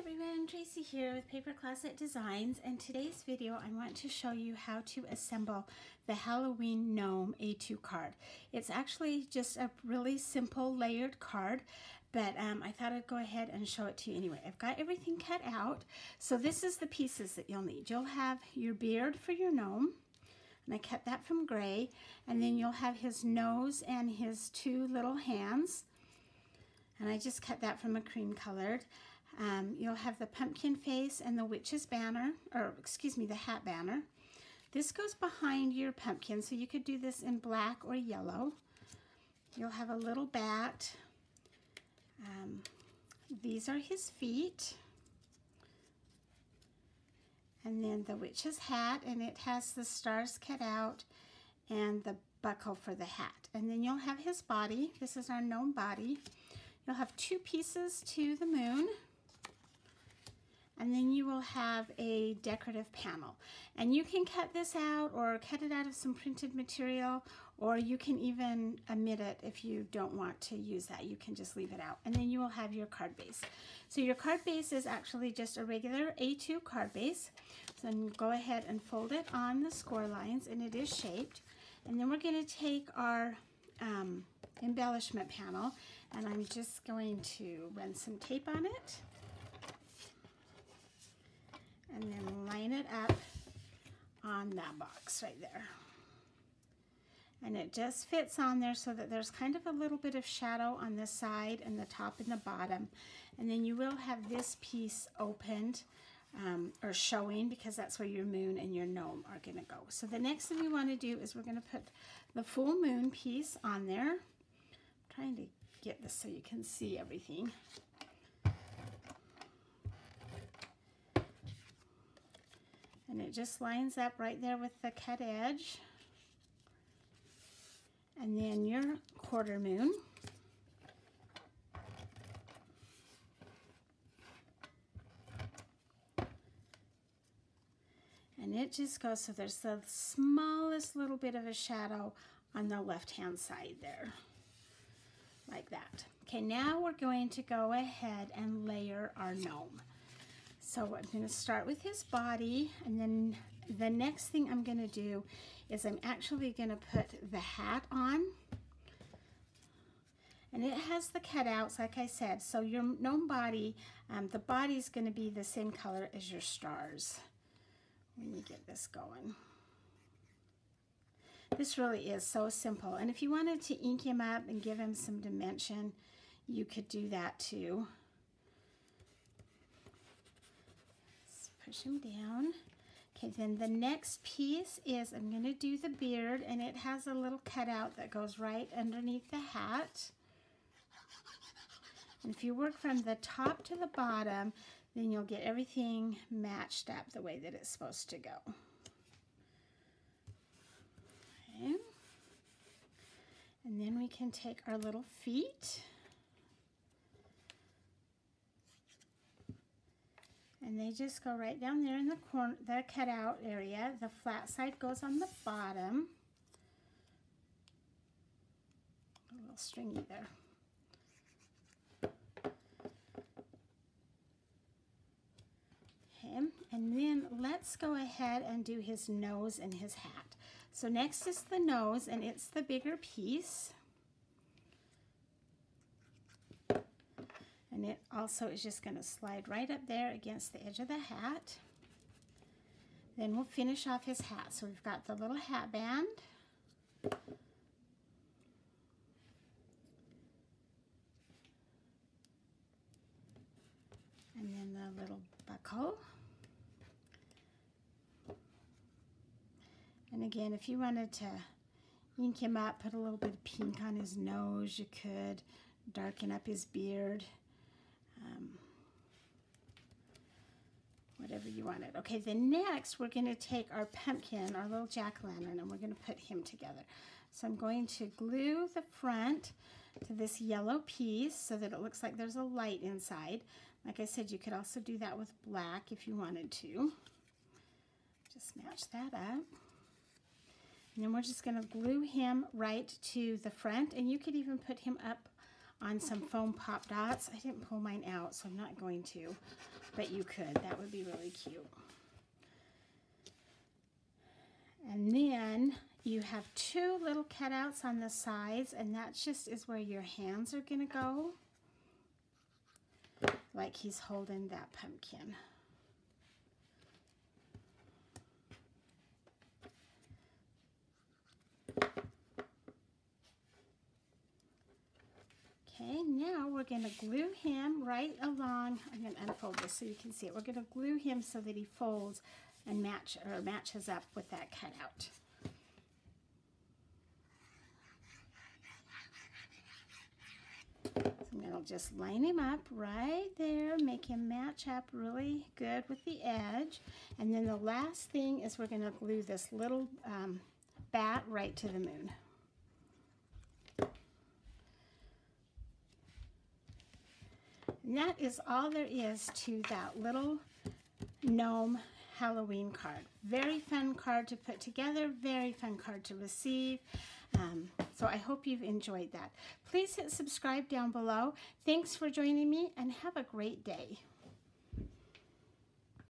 everyone, Tracy here with Paper Closet Designs, and today's video I want to show you how to assemble the Halloween Gnome A2 card. It's actually just a really simple layered card, but I thought I'd go ahead and show it to you anyway. I've got everything cut out, so this is the pieces that you'll need. You'll have your beard for your gnome, and I cut that from gray, and then you'll have his nose and his two little hands, and I just cut that from a cream colored. You'll have the pumpkin face and the witch's banner, or excuse me, the hat banner. This goes behind your pumpkin, so you could do this in black or yellow. You'll have a little bat. These are his feet. And then the witch's hat, and it has the stars cut out and the buckle for the hat. And then you'll have his body. This is our gnome body. You'll have two pieces to the moon. And then you will have a decorative panel. And you can cut this out or cut it out of some printed material, or you can even omit it if you don't want to use that. You can just leave it out. And then you will have your card base. So your card base is actually just a regular A2 card base. So then go ahead and fold it on the score lines, and it is shaped. And then we're going to take our embellishment panel, and I'm just going to run some tape on it. And then line it up on that box right there. And it just fits on there so that there's kind of a little bit of shadow on the side and the top and the bottom. And then you will have this piece opened or showing, because that's where your moon and your gnome are going to go. So the next thing we want to do is we're going to put the full moon piece on there. I'm trying to get this so you can see everything. And it just lines up right there with the cut edge. And then your quarter moon. And it just goes, so there's the smallest little bit of a shadow on the left-hand side there, like that. Okay, now we're going to go ahead and layer our gnome. So I'm going to start with his body, and then the next thing I'm going to do is I'm actually going to put the hat on. And it has the cutouts, like I said. So your gnome body, the body's going to be the same color as your stars when you get this going. This really is so simple. And if you wanted to ink him up and give him some dimension, you could do that too. Push him down. Okay, then the next piece is I'm going to do the beard, and it has a little cutout that goes right underneath the hat. And if you work from the top to the bottom, then you'll get everything matched up the way that it's supposed to go. Okay. And then we can take our little feet. And they just go right down there in the corner, the cutout area. The flat side goes on the bottom. A little stringy there. Okay, and then let's go ahead and do his nose and his hat. So next is the nose, and it's the bigger piece. And it also is just going to slide right up there against the edge of the hat. Then we'll finish off his hat. So we've got the little hat band. And then the little buckle. And again, if you wanted to ink him up, put a little bit of pink on his nose, you could darken up his beard. Whatever you wanted. Okay, then next we're going to take our pumpkin, our little jack-o'-lantern, and we're going to put him together. So I'm going to glue the front to this yellow piece so that it looks like there's a light inside. Like I said, you could also do that with black if you wanted to. Just match that up. And then we're just going to glue him right to the front, and you could even put him up on some foam pop dots. I didn't pull mine out, so I'm not going to, but you could. That would be really cute. And then you have two little cutouts on the sides, and that just is where your hands are going to go, like he's holding that pumpkin. Okay, now we're going to glue him right along. I'm going to unfold this so you can see it. We're going to glue him so that he folds and matches up with that cutout. So I'm going to just line him up right there, make him match up really good with the edge. And then the last thing is we're going to glue this little bat right to the moon. And that is all there is to that little gnome Halloween card. Very fun card to put together, very fun card to receive. So I hope you've enjoyed that. Please hit subscribe down below. Thanks for joining me and have a great day.